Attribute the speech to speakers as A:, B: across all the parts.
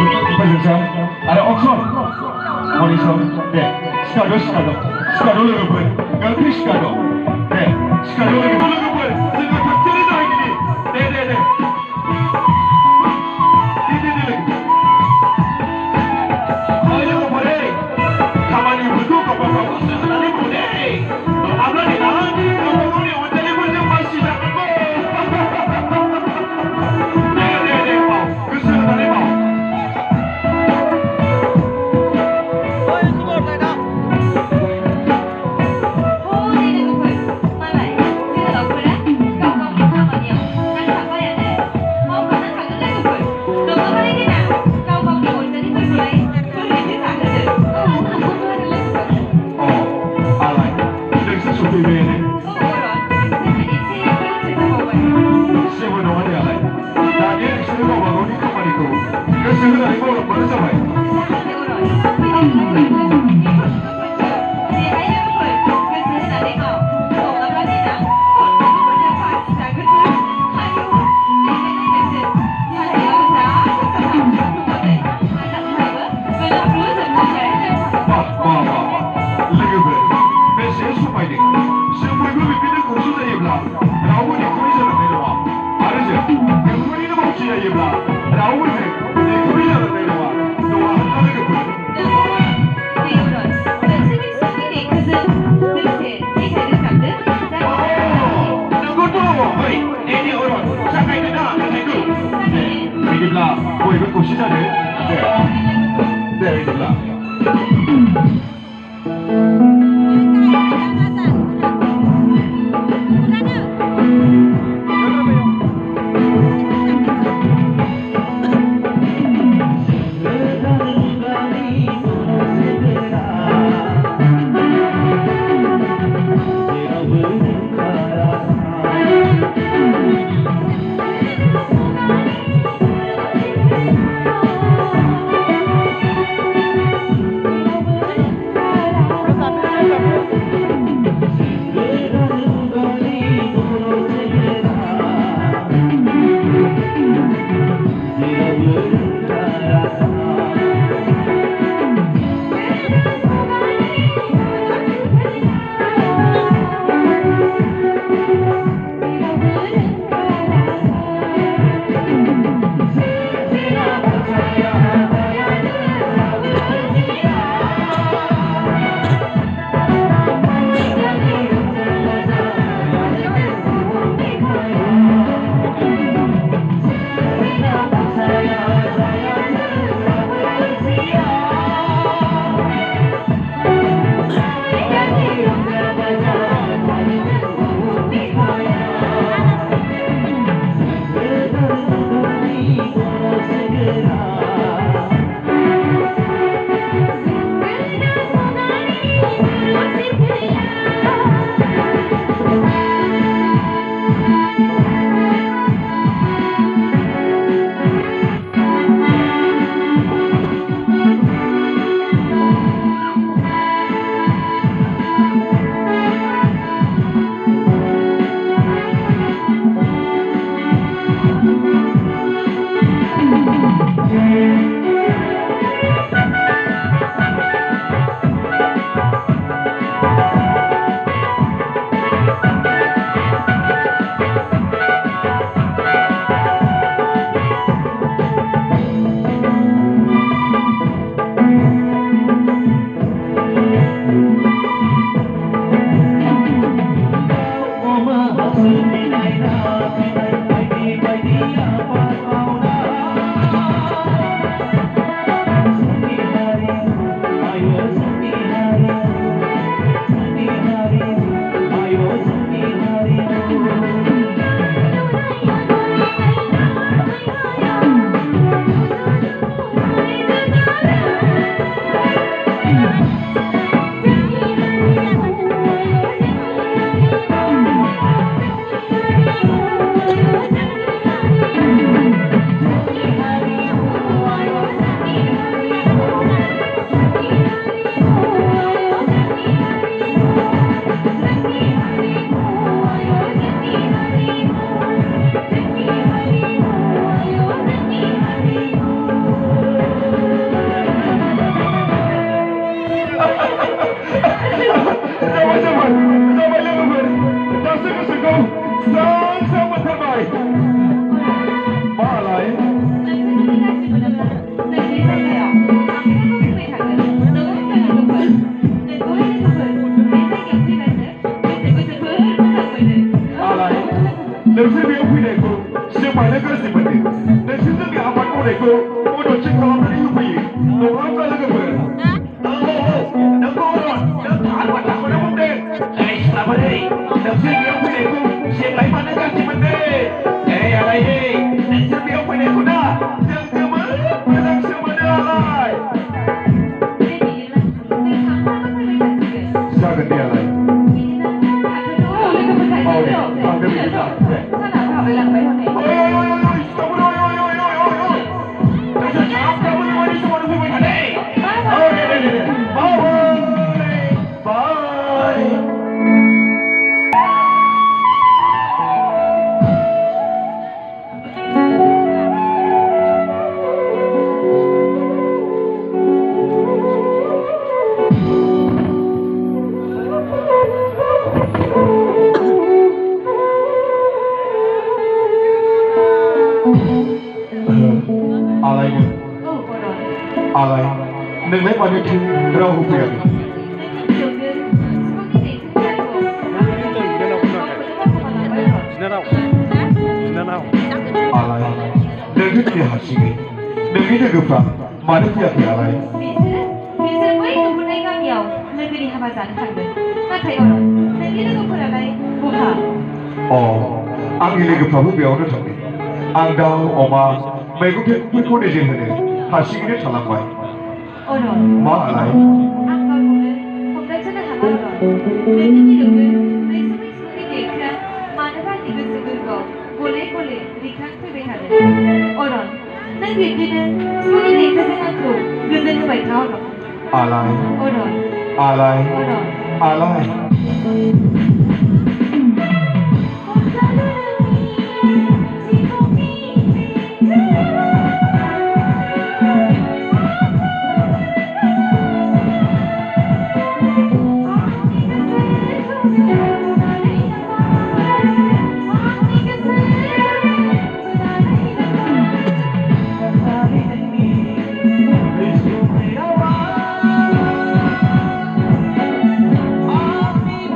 A: Pasensam, ada okson. Monisom, deh. Skado logokan. Ganti skado. Deh, skado logokan. Dengan faktori dah ini. Deh. Ini. Ayo boleh. Kamani berdua kapal nanti boleh. Abang ni dah. Kamu ni orang ni pun masih dah berbo. Deh, mau. Kesal dah mau. Don't you come and you be. No one will look at it. No, go on. Don't talk about that one day. Hey, somebody. The city of Winnetou. She like my nigga, she hey, hey. The city of Winnetou. Just come on. Let's come on alive. Second day alive. Oh, yeah. There we go. Alay, đừng lấy bao nhiêu thứ rau hụt tiền. Alay, đừng thích thì hạt gì, đừng nghĩ được pháp, mà thích thì alay.
B: Bisa baik mempunyai kami yang negeri Hamazan Kandun. Maka orang negeri itu beralai buha.
A: Oh, ang ini ke Prabu Biau itu tapi, ang dah oma, mereka pun di sini, hasil ini salah baik.
B: Orang.
A: Ma alay.
B: Ang kau boleh, pembaca dah hamil orang. Mereka tidak boleh, mereka mereka mana pun tidak seberkau. Boleh, dikat terlihat. Orang, negeri ini semuanya mereka sangat tu, gezen baik orang.
A: Alay.
B: Orang.
A: Alay.
B: Orang.
A: Alay.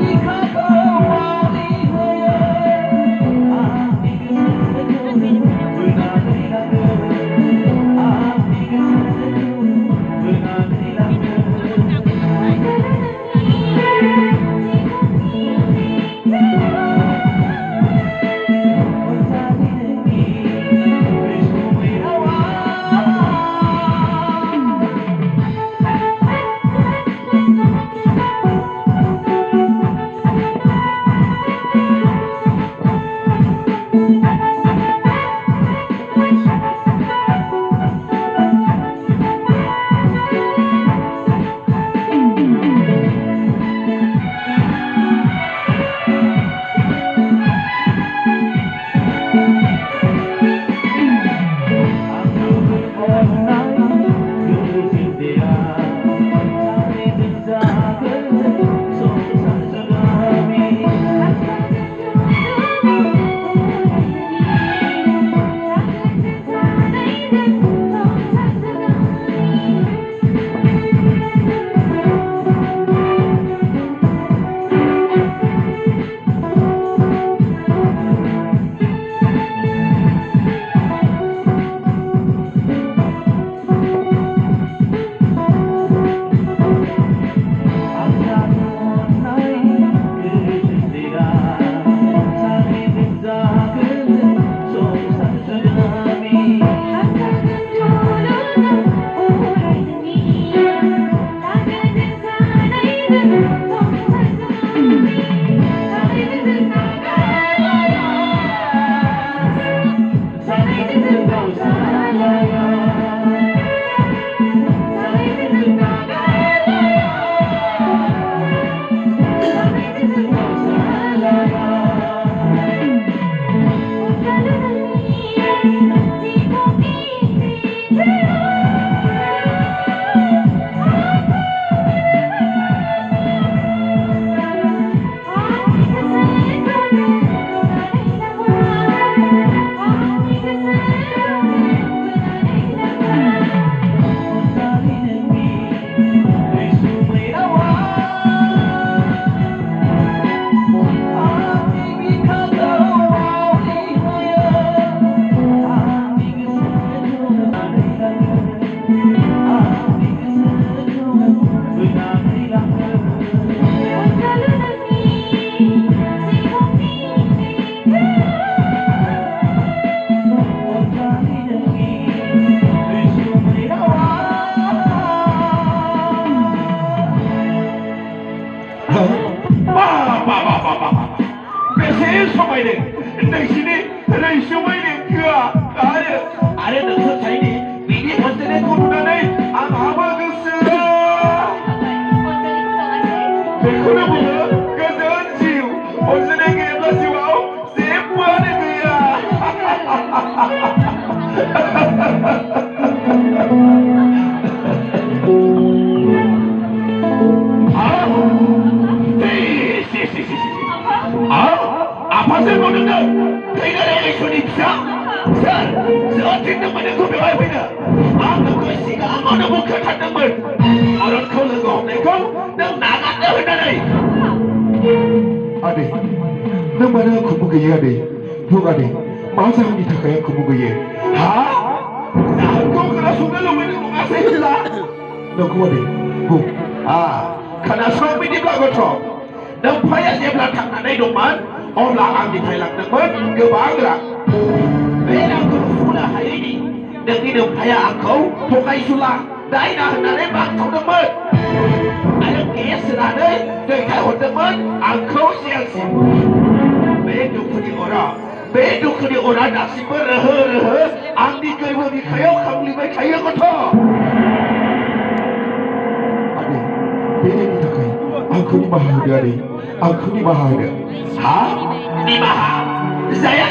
C: Because
B: Apa?
A: Apa sih mau dengar? Tidak ada isu ni bisa. Sir, seorang nama aku berapa bina? Aku kasi ka ang ano mo katan naman. Aron ko lang kau nang nagat na hendak. Adik, nang mana aku mugaya adik? Buk adik, masa ni tak kaya aku mugaya? Ha? Aku kena sudah lu mana mengasih sila? Nak adik, buk. Kena suami di belakang kau. Nang payah dia belakang ada doman. Orang ang di Thailand naman, kebangga. Bila aku sudah hari ini, dan ini payah aku, bukai sulah, dah ina hendak bak kau naman. Ayam kes sudah deh, dari kau naman, aku siang. Beduk kini orang dah si berhe, ang di kau di kau kau lebih kaya kau tu. Adik, beda ni tak kaya. Aku ni bahagia adik, aku ni bahagia. Ha? Ni mahal. Saya.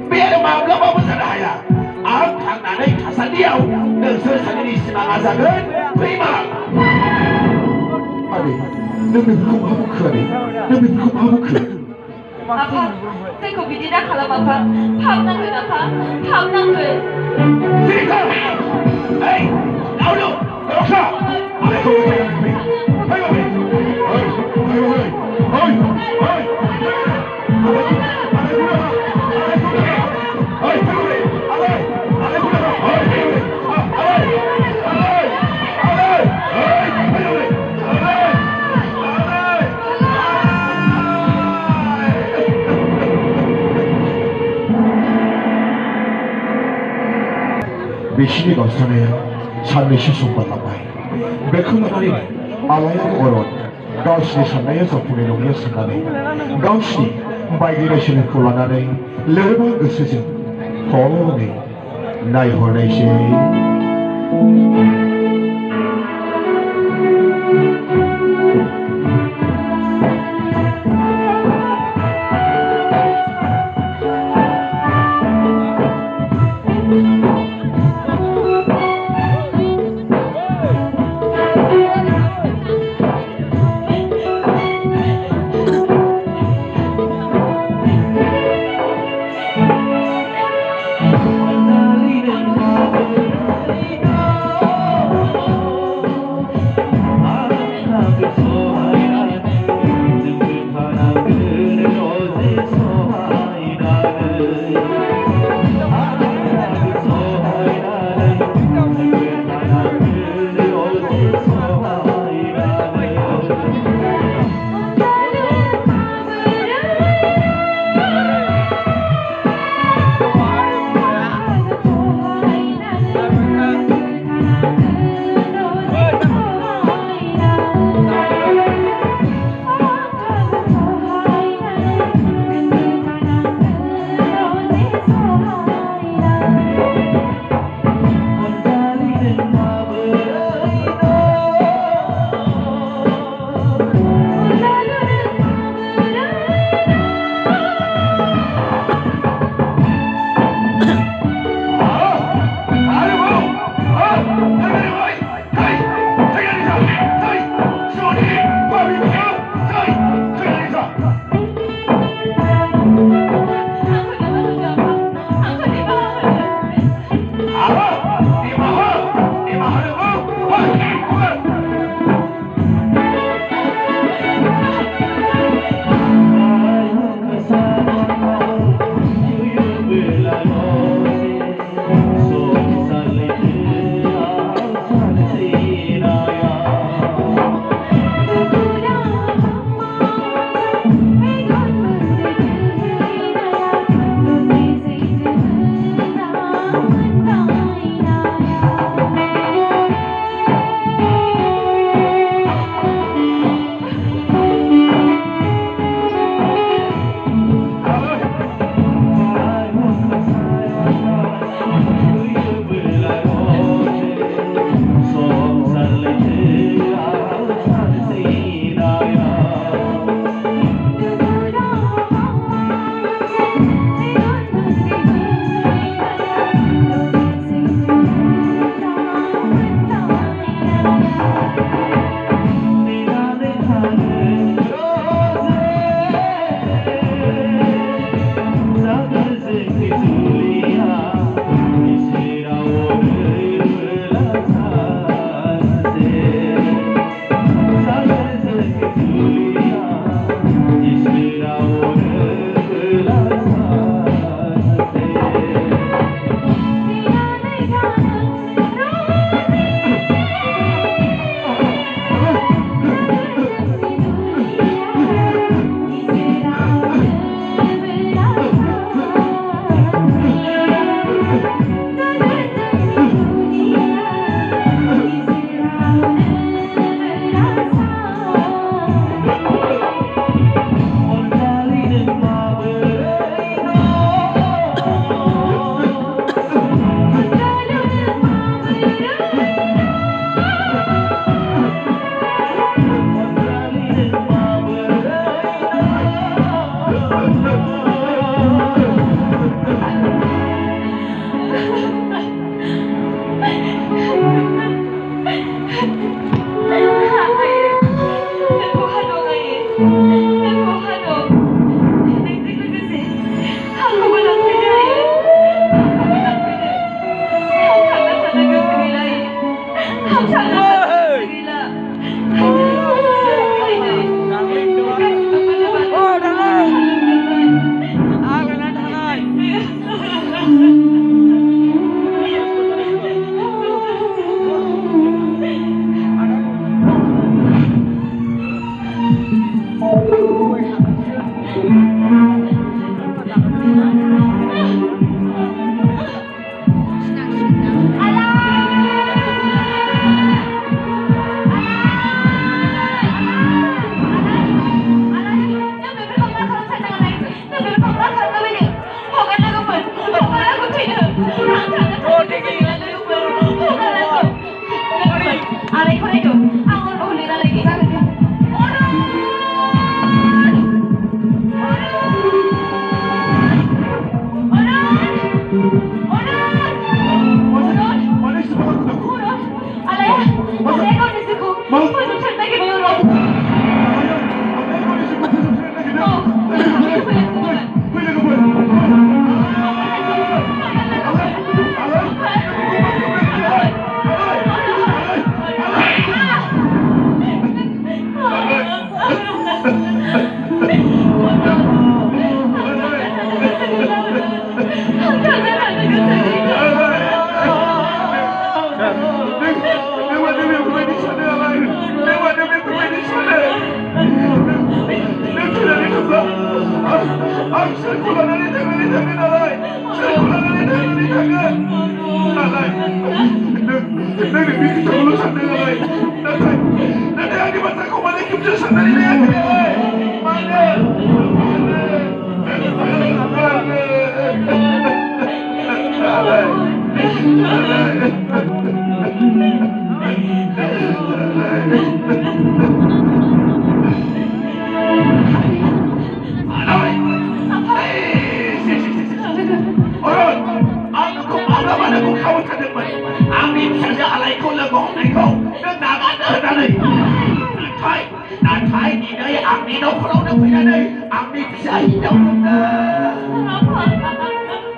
A: Biar maaf apa besar saya. Aku tak ada kasar dia. Dan saya ni senang azakan. Terima. Adik, lebih berkum apa ke adik? Lebih berkum apa ke?
B: Apa? Saya kau bidik dah kalau apa? Pam nak ke apa? Pam nak ke?
A: Sika! Hey, lalu, doksa. Ada kau yang ini. Ayo. Bishni gausane sannishi sumpatlamai. Bekhulani alaya oron gausni sannaya zapune nongya sanane. Gausni baigirashini kulanane lerba gosoजों hone नायहरनायसै.
B: Không sao đâu. Gì là. Hay này.
C: Ô, thằng ơi. Ai vậy thằng ơi?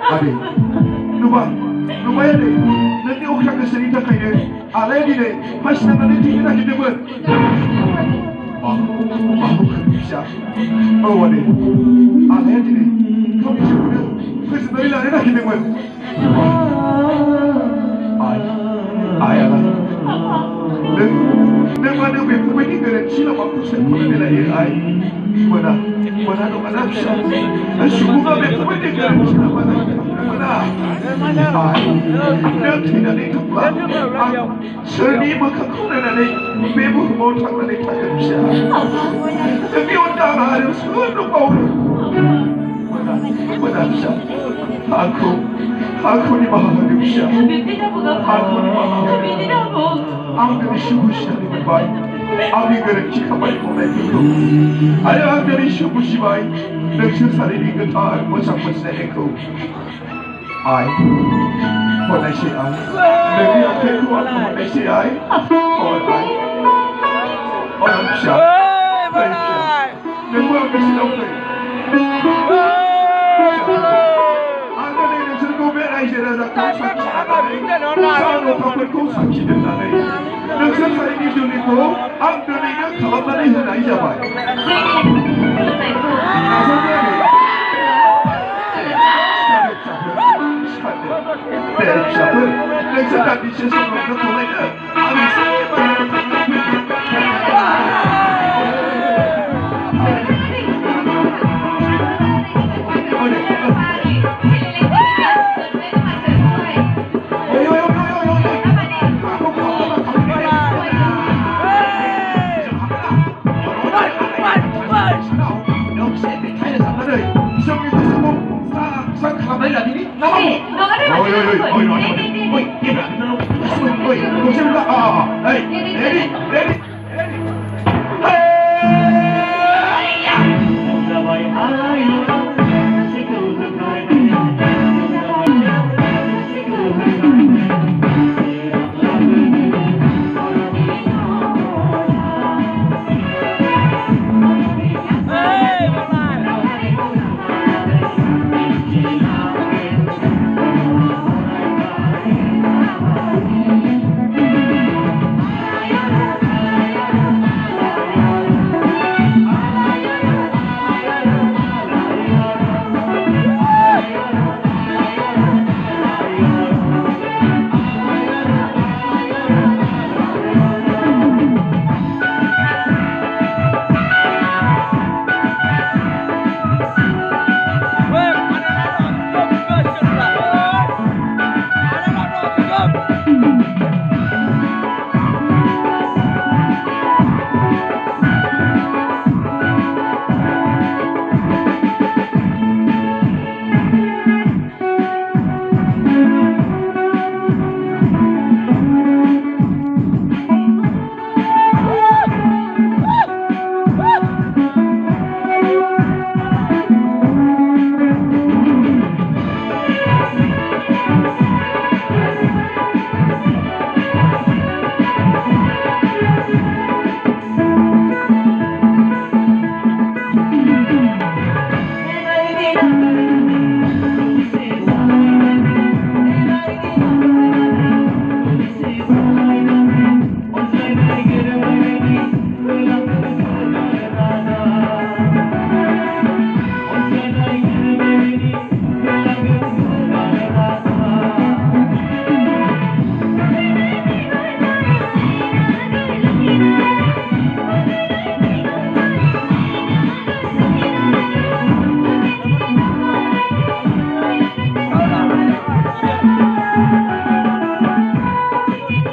A: Adi, lupa ya deh. Nanti orang kesini tak kaya. Alai ni deh, pas nanti tinggi nak kita buat. Mahu bisa. Oh adi, alai ni deh. Kau ni siapa? Kesini lari nak kita buat. Ay ala. Dan mana betul betul kerana sila waktu saya pernah nilai ay. Mana dong anak bisa. Semua betul betul kerana sila mana. Nak tidak ditumpah. Seni makaku nanti bebu mau tak nanti takkan bisa. Tapi orang harus lupa. Mana bisa. Aku ni mahu bisa. Aku ni mahu. Aku ni subuh sekali berbaik. Aku gerak kamar mulai itu. Ayah dari subuh sibai. Nexus hari ini getar masang masang aku. Ai,คนไหนเสียไอ้เด็กที่อยากให้รู้ว่าคนไหนเสียไอ้คนไหนคนนั้นเสียไม่เสียในเมื่อไม่เสียเลยอันนี้เนี่ยฉันก็ไม่ได้เสียแล้วก็สักชาติเลยสร้างเราทำเป็นคู่สักขีดนั่นเลยนึกสักใส่นี่ดูนี่กูอันเดียวนี้ก็ขลับมาได้ที่ไหนจะไปsiapa? Dan sedang di sesi menonton lainnya. Oi, kau siapa?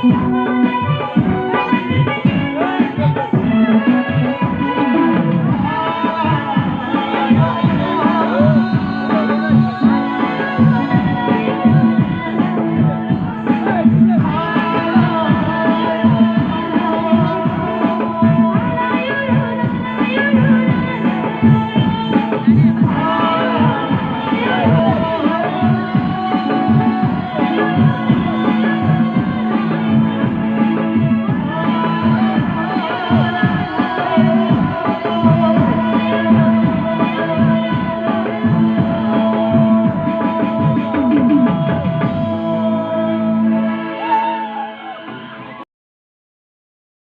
B: Thank you.